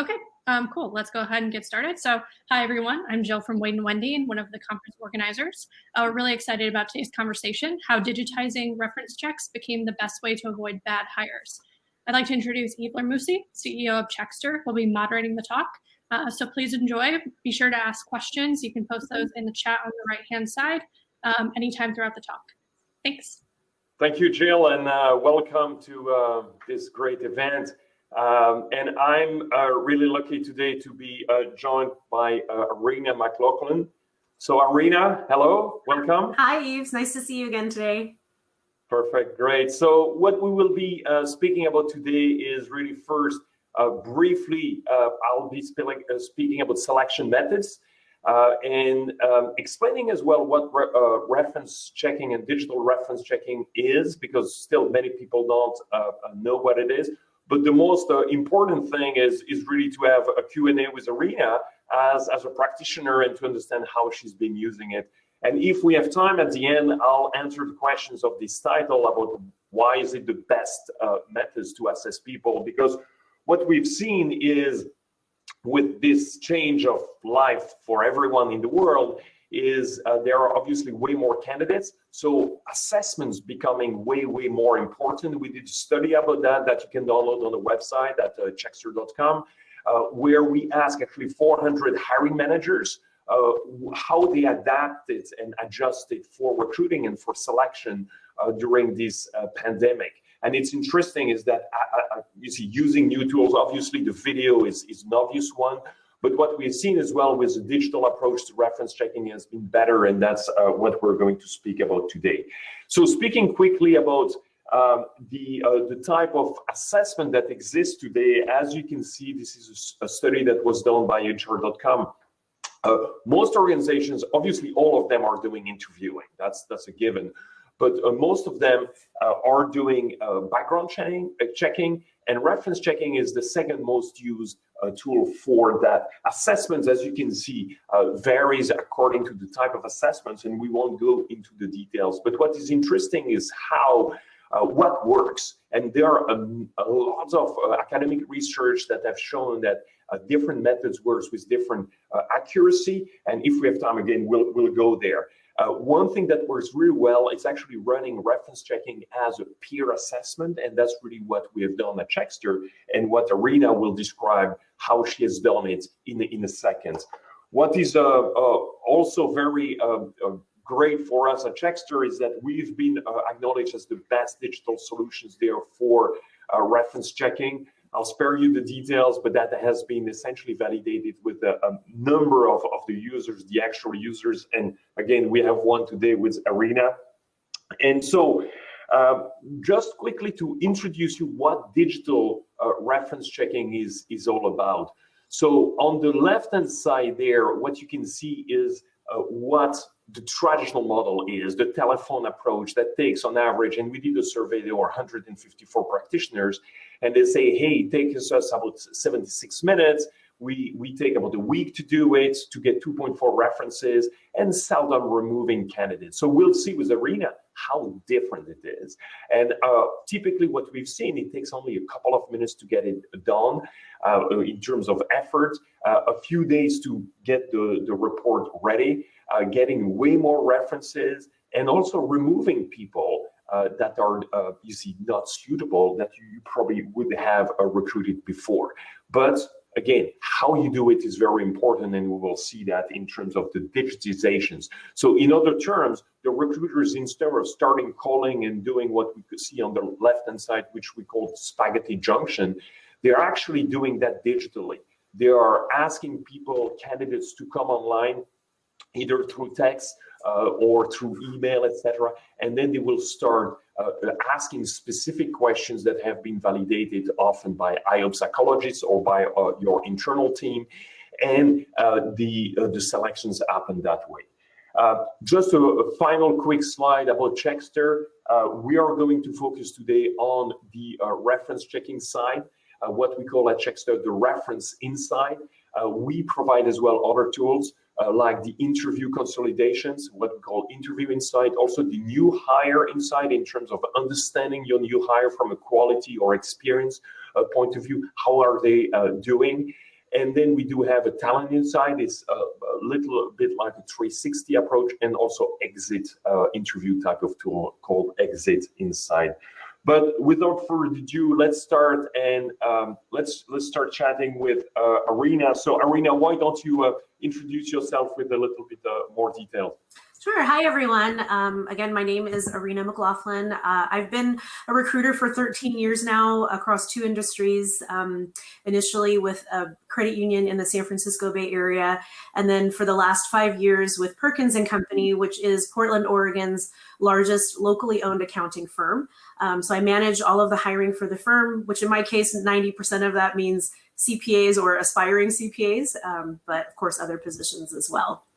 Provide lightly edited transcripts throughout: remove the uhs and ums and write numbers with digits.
Okay, cool. Let's go ahead and get started. So, hi everyone. I'm Jill from Wendy and one of the conference organizers. We're really excited about today's conversation, how digitizing reference checks became the best way to avoid bad hires. I'd like to introduce Yves Lermusi, CEO of Checkster, who will be moderating the talk. So please enjoy. Be sure to ask questions. You can post those in the chat on the right-hand side anytime throughout the talk. Thanks. Thank you, Jill, and welcome to this great event. And I'm really lucky today to be joined by Arena McLaughlin. So Arena, hello, welcome. Hi, Yves. Nice to see you again today. Perfect, great. So what we will be speaking about today is really first, briefly, I'll be speaking about selection methods and explaining as well what reference checking and digital reference checking is, because still many people don't know what it is. But the most important thing is really to have a Q&A with Arena as a practitioner and to understand how she's been using it. And if we have time at the end, I'll answer the questions of this title about why is it the best methods to assess people, because what we've seen is with this change of life for everyone in the world is there are obviously way more candidates. So assessments becoming way more important. We did a study about that you can download on the website at checkster.com, where we asked actually 400 hiring managers how they adapted and adjusted for recruiting and for selection during this pandemic. And it's interesting is that you see using new tools, obviously the video is an obvious one, but what we've seen as well with the digital approach to reference checking has been better, and that's what we're going to speak about today. So speaking quickly about the type of assessment that exists today, as you can see, this is a study that was done by HR.com. Most organizations, obviously all of them are doing interviewing, that's a given. But most of them are doing background checking, and reference checking is the second most used tool for that. Assessments, as you can see, varies according to the type of assessments, and we won't go into the details. But what is interesting is how what works, and there are lots of academic research that have shown that different methods works with different accuracy. And if we have time again, we'll go there. One thing that works really well is actually running reference checking as a peer assessment, and that's really what we have done at Checkster, and what Arena will describe how she has done it in a second. What is also very great for us at Checkster is that we've been acknowledged as the best digital solutions there for reference checking. I'll spare you the details, but that has been essentially validated with a number of the users, the actual users. And again, we have one today with Arena. And so just quickly to introduce you what digital reference checking is all about. So on the left-hand side there, what you can see is what the traditional model is, the telephone approach that takes on average, and we did a survey, there were 154 practitioners, and they say, hey, it takes us about 76 minutes. We take about a week to do it, to get 2.4 references, and seldom removing candidates. So we'll see with Arena how different it is. And typically what we've seen, it takes only a couple of minutes to get it done in terms of effort, a few days to get the report ready, getting way more references, and also removing people that are, you see, not suitable, that you probably would have recruited before. But again, how you do it is very important, and we will see that in terms of the digitizations. So in other terms, the recruiters, instead of starting calling and doing what we could see on the left-hand side, which we call spaghetti junction, they're actually doing that digitally. They are asking people, candidates, to come online, either through text or through email, etc. And then they will start asking specific questions that have been validated often by IOP psychologists or by your internal team, and the selections happen that way. Just a final quick slide about Checkster. We are going to focus today on the reference checking side, what we call at Checkster the reference insight. We provide as well other tools like the interview consolidations, what we call interview insight, also the new hire insight in terms of understanding your new hire from a quality or experience point of view. How are they doing? And then we do have a talent inside. It's a little bit like a 360 approach, and also exit interview type of tool called Exit Inside. But without further ado, let's start, and let's start chatting with Arina. So Arina, why don't you introduce yourself with a little bit more detail? Sure. Hi, everyone. Again, my name is Arina McLaughlin. I've been a recruiter for 13 years now across 2 industries, initially with a credit union in the San Francisco Bay Area, and then for the last 5 years with Perkins & Company, which is Portland, Oregon's largest locally owned accounting firm. So I manage all of the hiring for the firm, which in my case, 90% of that means CPAs or aspiring CPAs, but of course, other positions as well.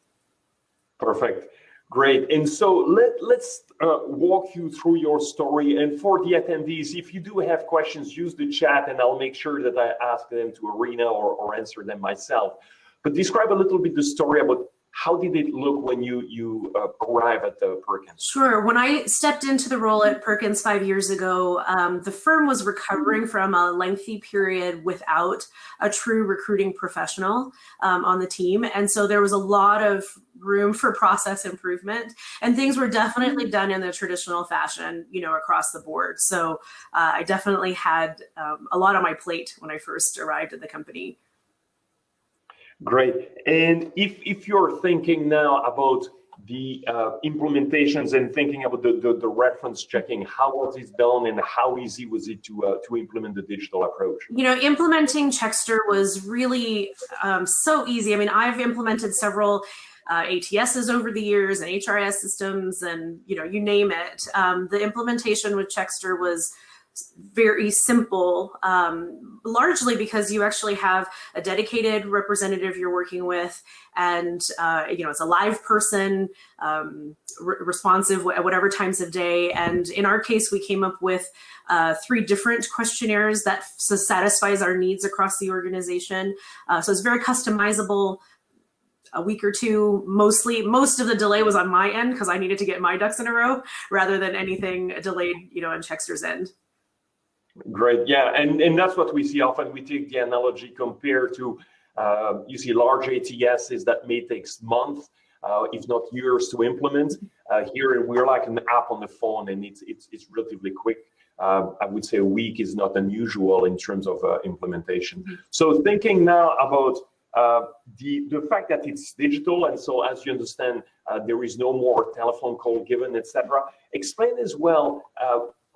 Perfect. Great. And so let's walk you through your story. And for the attendees, if you do have questions, use the chat and I'll make sure that I ask them to Arina or answer them myself. But describe a little bit the story about how did it look when you arrived at Perkins? Sure. When I stepped into the role at Perkins 5 years ago, the firm was recovering from a lengthy period without a true recruiting professional on the team. And so there was a lot of room for process improvement, and things were definitely done in the traditional fashion, across the board. So I definitely had a lot on my plate when I first arrived at the company. Great. And if you're thinking now about the implementations and thinking about the reference checking, how was it done and how easy was it to implement the digital approach? Implementing Checkster was really so easy. I mean, I've implemented several ATSs over the years and HRIS systems and, you name it. The implementation with Checkster was very simple, largely because you actually have a dedicated representative you're working with, and it's a live person, responsive at whatever times of day. And in our case, we came up with 3 different questionnaires that satisfies our needs across the organization. So it's very customizable. A week or 2, most of the delay was on my end because I needed to get my ducks in a row rather than anything delayed, on Checkster's end. Great, yeah, and that's what we see often. We take the analogy compared to, you see large ATSs that may take months, if not years to implement. Here we're like an app on the phone, and it's relatively quick. I would say a week is not unusual in terms of implementation. Mm-hmm. So thinking now about the fact that it's digital, and so as you understand, there is no more telephone call given, etc. Explain as well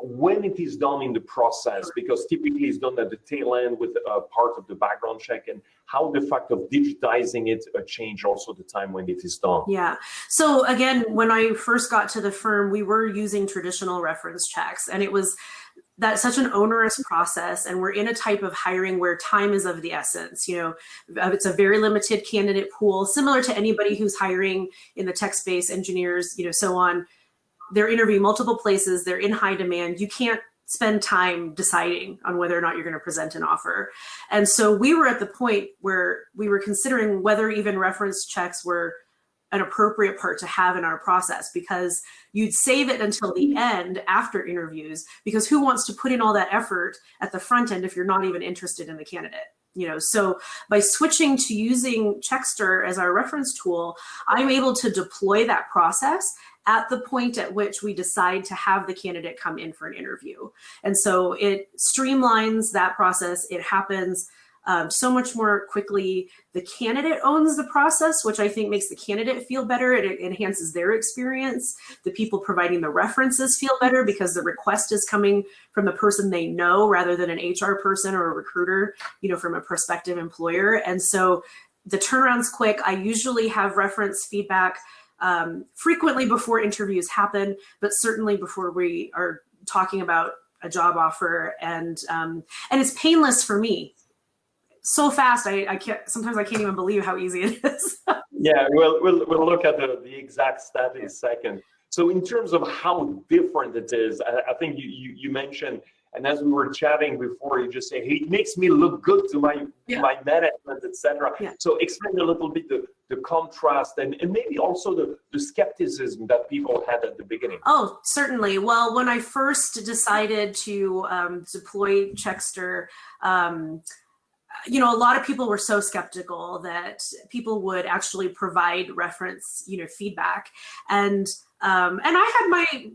when it is done in the process, because typically it's done at the tail end with part of the background check, and how the fact of digitizing it change also the time when it is done. Yeah. So again, when I first got to the firm, we were using traditional reference checks, and that's such an onerous process, and we're in a type of hiring where time is of the essence. It's a very limited candidate pool, similar to anybody who's hiring in the tech space, engineers, so on. They're interviewing multiple places, they're in high demand. You can't spend time deciding on whether or not you're going to present an offer. And so we were at the point where we were considering whether even reference checks were an appropriate part to have in our process, because you'd save it until the end after interviews, because who wants to put in all that effort at the front end if you're not even interested in the candidate? So by switching to using Checkster as our reference tool, I'm able to deploy that process at the point at which we decide to have the candidate come in for an interview. And so it streamlines that process. It happens so much more quickly. The candidate owns the process, which I think makes the candidate feel better. It enhances their experience. The people providing the references feel better because the request is coming from the person they know rather than an HR person or a recruiter, from a prospective employer. And so the turnaround's quick. I usually have reference feedback frequently before interviews happen, but certainly before we are talking about a job offer. And it's painless for me. So fast, sometimes I can't even believe how easy it is. Yeah, we'll look at the exact stat in a second. So in terms of how different it is, I think you mentioned, and as we were chatting before, you just say, hey, it makes me look good to my management, etc. Yeah. So explain a little bit the contrast and maybe also the skepticism that people had at the beginning. Oh, certainly. Well, when I first decided to deploy Checkster, you know, a lot of people were so skeptical that people would actually provide reference, you know, feedback. And I had my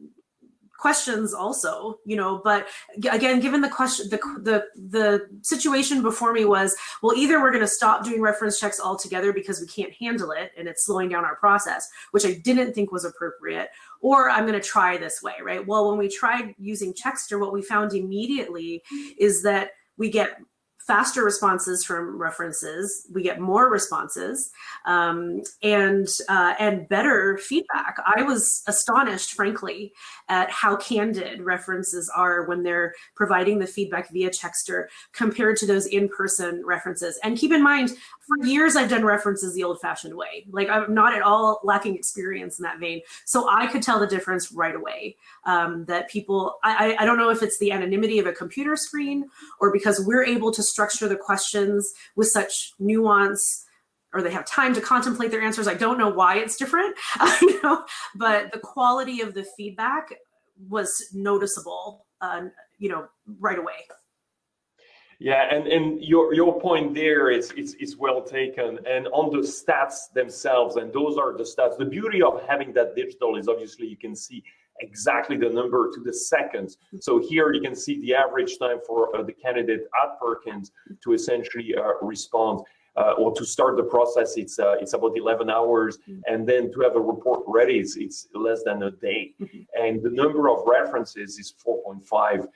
questions also, you know, but again, given the question, the situation before me was, well, either we're going to stop doing reference checks altogether because we can't handle it and it's slowing down our process, which I didn't think was appropriate, or I'm going to try this way, right? Well, when we tried using Checkster, what we found immediately is that we get faster responses from references, we get more responses, and better feedback. I was astonished, frankly, at how candid references are when they're providing the feedback via Checkster compared to those in-person references. And keep in mind, for years I've done references the old-fashioned way. Like, I'm not at all lacking experience in that vein. So I could tell the difference right away. That people, I don't know if it's the anonymity of a computer screen or because we're able to structure the questions with such nuance, or they have time to contemplate their answers. I don't know why it's different, you know, but the quality of the feedback was noticeable, you know, right away. Yeah, and your point there is well taken. And on the stats themselves, and those are the stats. The beauty of having that digital is obviously you can see exactly the number to the seconds. So here you can see the average time for the candidate at Perkins to essentially respond or to start the process. It's about 11 hours, and then to have a report ready, it's less than a day. And the number of references is 4.5.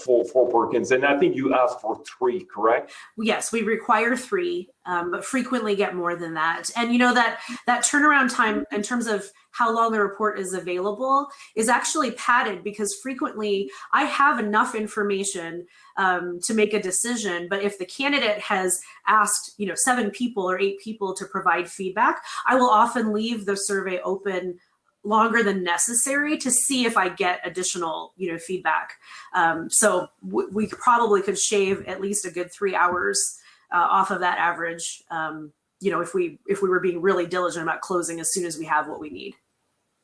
For Perkins, and I think you asked for 3, correct? Yes, we require 3, but frequently get more than that. And you know that turnaround time in terms of how long the report is available is actually padded, because frequently I have enough information to make a decision, but if the candidate has asked, you know, 7 people or 8 people to provide feedback, I will often leave the survey open longer than necessary to see if I get additional, you know, feedback. So we probably could shave at least a good 3 hours off of that average, you know, if we were being really diligent about closing as soon as we have what we need.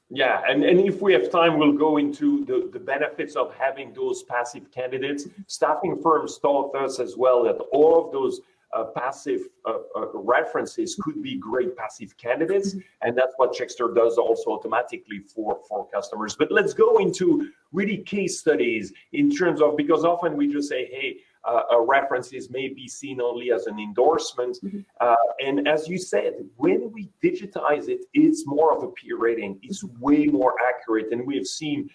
Yeah, and if we have time, we'll go into the benefits of having those passive candidates. Staffing firms taught us as well that all of those passive references could be great passive candidates, and that's what Checkster does also automatically for customers. But let's go into really case studies in terms of, because often we just say, hey, references may be seen only as an endorsement. And as you said, when we digitize it, it's more of a peer rating. It's way more accurate, and we have seen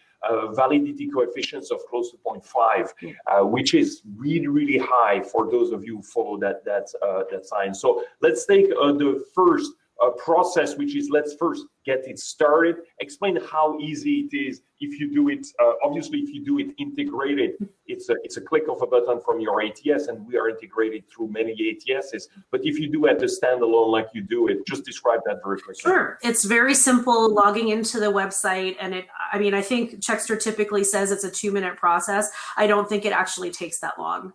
validity coefficients of close to 0.5, which is really, really high for those of you who follow that science. So let's take the first process, which is, let's first get it started. Explain how easy it is if you do it. Obviously, if you do it integrated, it's a click of a button from your ATS, and we are integrated through many ATSs. But if you do it as standalone like you do it, just describe that very quickly. Sure. It's very simple logging into the website, and I mean, I think Checkster typically says it's a 2-minute process. I don't think it actually takes that long.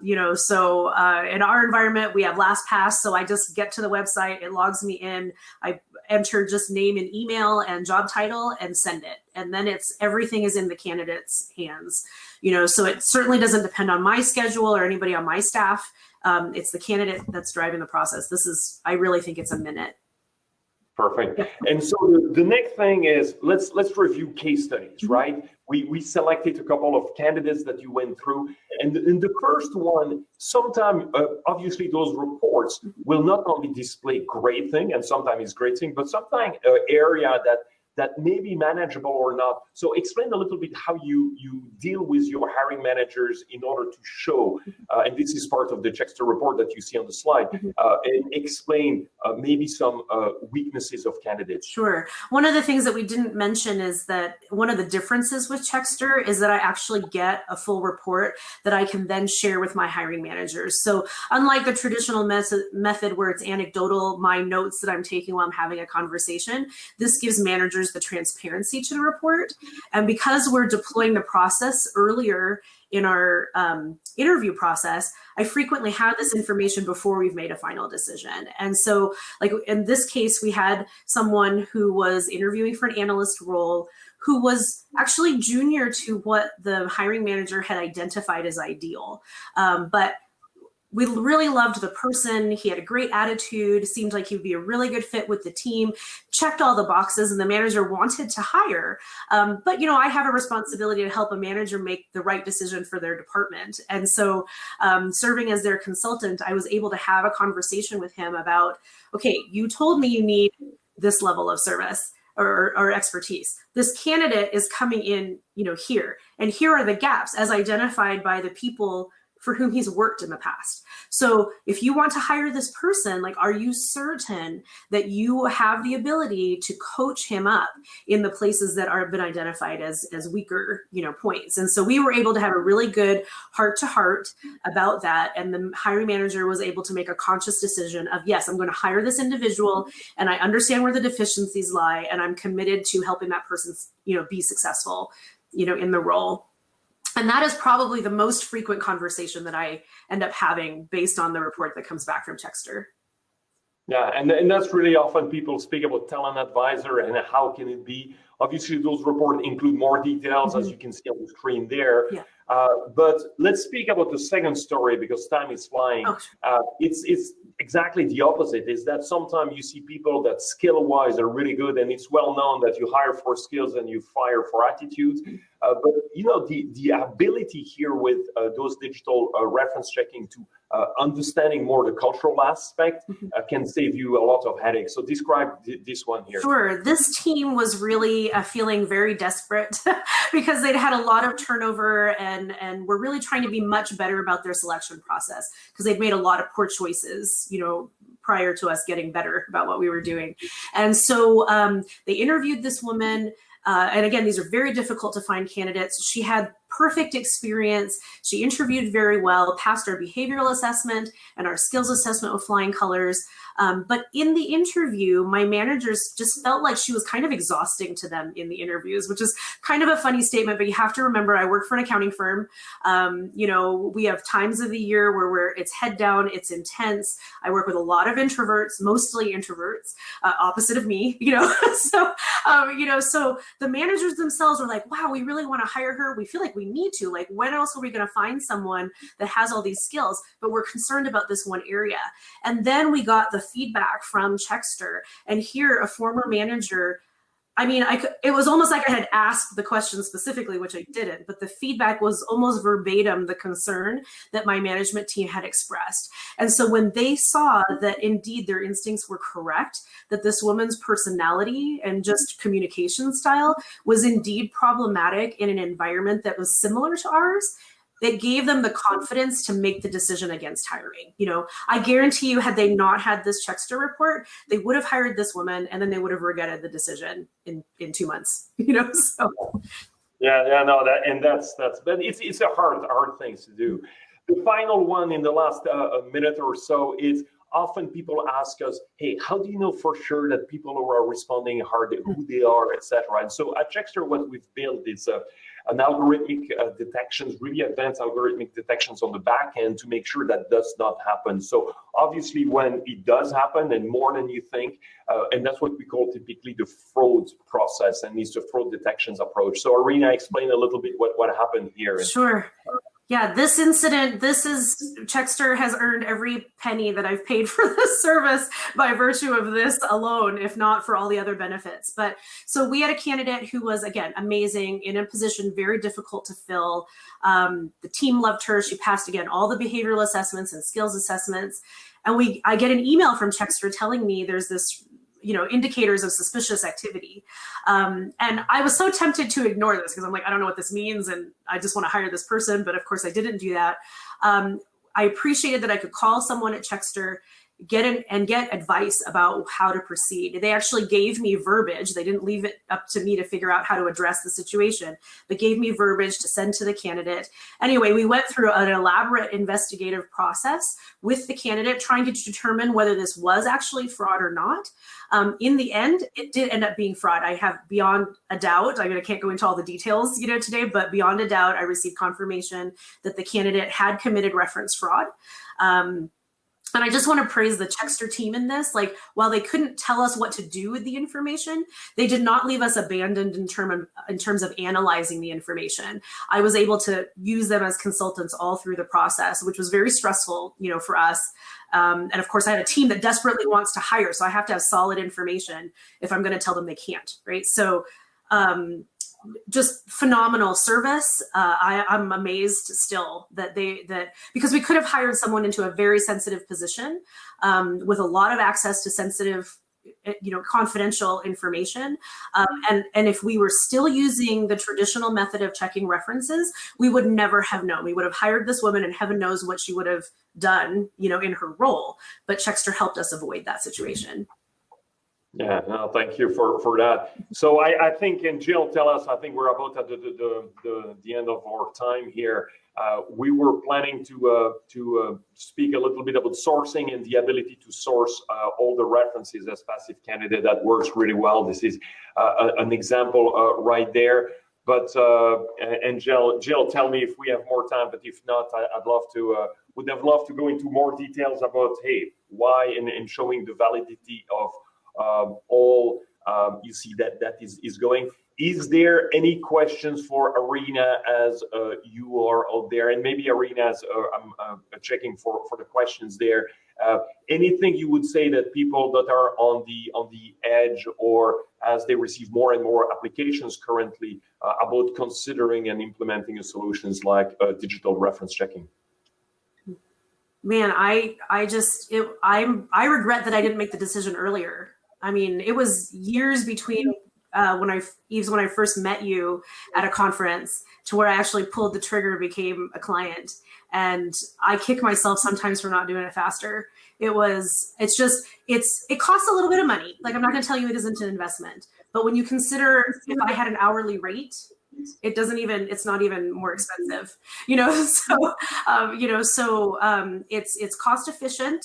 You know, so in our environment, we have LastPass, so I just get to the website, it logs me in, I enter just name and email and job title and send it. And then everything is in the candidate's hands. You know, so it certainly doesn't depend on my schedule or anybody on my staff. It's the candidate that's driving the process. I really think it's a minute. Perfect. And so the next thing is, let's review case studies, right? We selected a couple of candidates that you went through, and in the first one, sometimes obviously those reports will not only display great thing, and sometimes it's great thing, but sometimes an area that may be manageable or not. So explain a little bit how you deal with your hiring managers in order to show, and this is part of the Checkster report that you see on the slide, and explain maybe some weaknesses of candidates. Sure. One of the things that we didn't mention is that one of the differences with Checkster is that I actually get a full report that I can then share with my hiring managers. So unlike the traditional method where it's anecdotal, my notes that I'm taking while I'm having a conversation, this gives managers the transparency to the report. And because we're deploying the process earlier in our interview process, I frequently have this information before we've made a final decision. And so, like in this case, we had someone who was interviewing for an analyst role who was actually junior to what the hiring manager had identified as ideal. But we really loved the person. He had a great attitude, seemed like he would be a really good fit with the team, checked all the boxes, and the manager wanted to hire. But, you know, I have a responsibility to help a manager make the right decision for their department. And so serving as their consultant, I was able to have a conversation with him about, okay, you told me you need this level of service or expertise. This candidate is coming in, you know, here, and here are the gaps as identified by the people for whom he's worked in the past. So if you want to hire this person, like, are you certain that you have the ability to coach him up in the places that are been identified as weaker, you know, points? And so we were able to have a really good heart-to-heart about that. And the hiring manager was able to make a conscious decision of, yes, I'm going to hire this individual, and I understand where the deficiencies lie, and I'm committed to helping that person, you know, be successful, you know, in the role. And that is probably the most frequent conversation that I end up having based on the report that comes back from Checkster. Yeah, and that's really often people speak about talent advisor and how can it be. Obviously, those reports include more details, as you can see on the screen there. Yeah. But let's speak about the second story, because time is flying. Oh, sure. It's exactly the opposite, is that sometimes you see people that skill-wise are really good, and it's well known that you hire for skills and you fire for attitude. But you know, the ability here with those digital reference checking to understanding more the cultural aspect can save you a lot of headaches. So describe this one here. Sure. This team was really feeling very desperate because they'd had a lot of turnover and were really trying to be much better about their selection process because they'd made a lot of poor choices, you know, prior to us getting better about what we were doing. And so they interviewed this woman. And again, these are very difficult to find candidates. She had perfect experience. She interviewed very well, passed our behavioral assessment and our skills assessment with flying colors. But in the interview, my managers just felt like she was kind of exhausting to them in the interviews, which is kind of a funny statement, but you have to remember I work for an accounting firm. You know, we have times of the year where it's head down, it's intense. I work with a lot of introverts, mostly introverts, opposite of me, you know. So the managers themselves were like, wow, we really want to hire her. We feel like we need to. Like, when else are we going to find someone that has all these skills? But we're concerned about this one area. And then we got the feedback from Checkster, and here a former manager, I mean, it was almost like I had asked the question specifically, which I didn't, but the feedback was almost verbatim the concern that my management team had expressed. And so when they saw that indeed their instincts were correct, that this woman's personality and just communication style was indeed problematic in an environment that was similar to ours, it gave them the confidence to make the decision against hiring. You know, I guarantee you, had they not had this Checkster report, they would have hired this woman, and then they would have regretted the decision in 2 months. You know, so no, but it's a hard things to do. The final one in the last minute or so is often people ask us, hey, how do you know for sure that people who are responding hard, who they are, etc. And so at Checkster, what we've built is an algorithmic detections, really advanced algorithmic detections on the back end to make sure that does not happen. So obviously when it does happen, and more than you think, and that's what we call typically the fraud process, and it's the fraud detections approach. So Arena, explain a little bit what happened here. Sure. Yeah, this incident, Checkster has earned every penny that I've paid for this service by virtue of this alone, if not for all the other benefits. But so we had a candidate who was, again, amazing, in a position very difficult to fill. The team loved her. She passed, again, all the behavioral assessments and skills assessments. And I get an email from Checkster telling me there's this, you know, indicators of suspicious activity. And I was so tempted to ignore this because I'm like, I don't know what this means, and I just want to hire this person. But of course I didn't do that. I appreciated that I could call someone at Checkster, get advice about how to proceed. They actually gave me verbiage. They didn't leave it up to me to figure out how to address the situation, but gave me verbiage to send to the candidate. Anyway, we went through an elaborate investigative process with the candidate, trying to determine whether this was actually fraud or not. In the end, it did end up being fraud. I have, beyond a doubt, I mean, I can't go into all the details, you know, today, but beyond a doubt, I received confirmation that the candidate had committed reference fraud. And I just want to praise the Checkster team in this. Like, while they couldn't tell us what to do with the information, they did not leave us abandoned in terms of analyzing the information. I was able to use them as consultants all through the process, which was very stressful, for us. And of course, I had a team that desperately wants to hire, so I have to have solid information if I'm going to tell them they can't, right? So just phenomenal service. I'm amazed still that because we could have hired someone into a very sensitive position with a lot of access to sensitive, confidential information. And if we were still using the traditional method of checking references, we would never have known. We would have hired this woman, and heaven knows what she would have done, in her role. But Checkster helped us avoid that situation. Yeah, no, thank you for that. So I think, and Jill, tell us, I think we're about at the end of our time here. We were planning to speak a little bit about sourcing and the ability to source all the references as passive candidate. That works really well. This is an example right there. But and Jill, tell me if we have more time. But if not, would have loved to go into more details about why and showing the validity of all you see that is going. Is there any questions for Arena as you are out there? And maybe Arena, as I'm checking for the questions there. Anything you would say that people that are on the edge, or as they receive more and more applications currently, about considering and implementing solutions like digital reference checking? Man, I regret that I didn't make the decision earlier. I mean, it was years between when I first met you at a conference to where I actually pulled the trigger and became a client. And I kick myself sometimes for not doing it faster. It costs a little bit of money. Like, I'm not going to tell you it isn't an investment, but when you consider if I had an hourly rate, it's not even more expensive, it's cost efficient.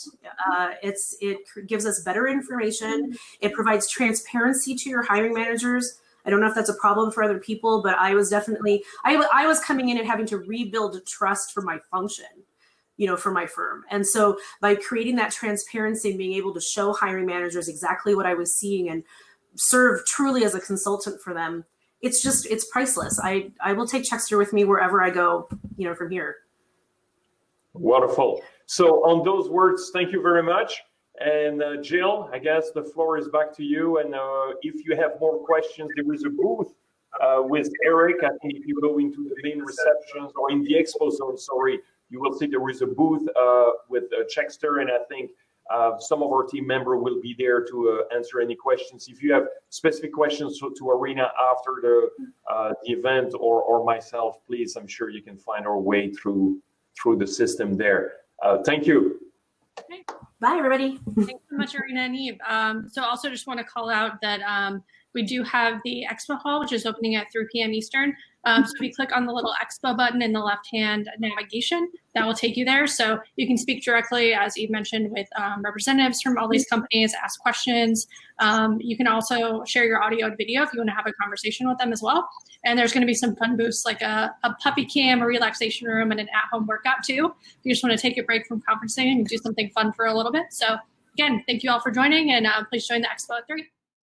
It gives us better information. It provides transparency to your hiring managers. I don't know if that's a problem for other people, but I was definitely, I was coming in and having to rebuild trust for my function, for my firm. And so by creating that transparency and being able to show hiring managers exactly what I was seeing and serve truly as a consultant for them, it's priceless. I will take Checkster with me wherever I go, from here. Wonderful. So on those words, thank you very much. And Jill, I guess the floor is back to you. And if you have more questions, there is a booth with Eric. I think if you go into the main receptions or in the expo zone, you will see there is a booth with Checkster, and I think some of our team member will be there to answer any questions. If you have specific questions to Arena after the event or myself, please, I'm sure you can find our way through the system there. Thank you. Okay. Bye, everybody. Thanks so much, Arena and Yves. So also just want to call out that we do have the Expo Hall, which is opening at 3 p.m. Eastern. So if you click on the little Expo button in the left-hand navigation, that will take you there. So you can speak directly, as Yves mentioned, with representatives from all these companies, ask questions. You can also share your audio and video if you want to have a conversation with them as well. And there's going to be some fun booths like a puppy cam, a relaxation room, and an at-home workout too. If you just want to take a break from conferencing and do something fun for a little bit. So again, thank you all for joining, and please join the Expo at 3.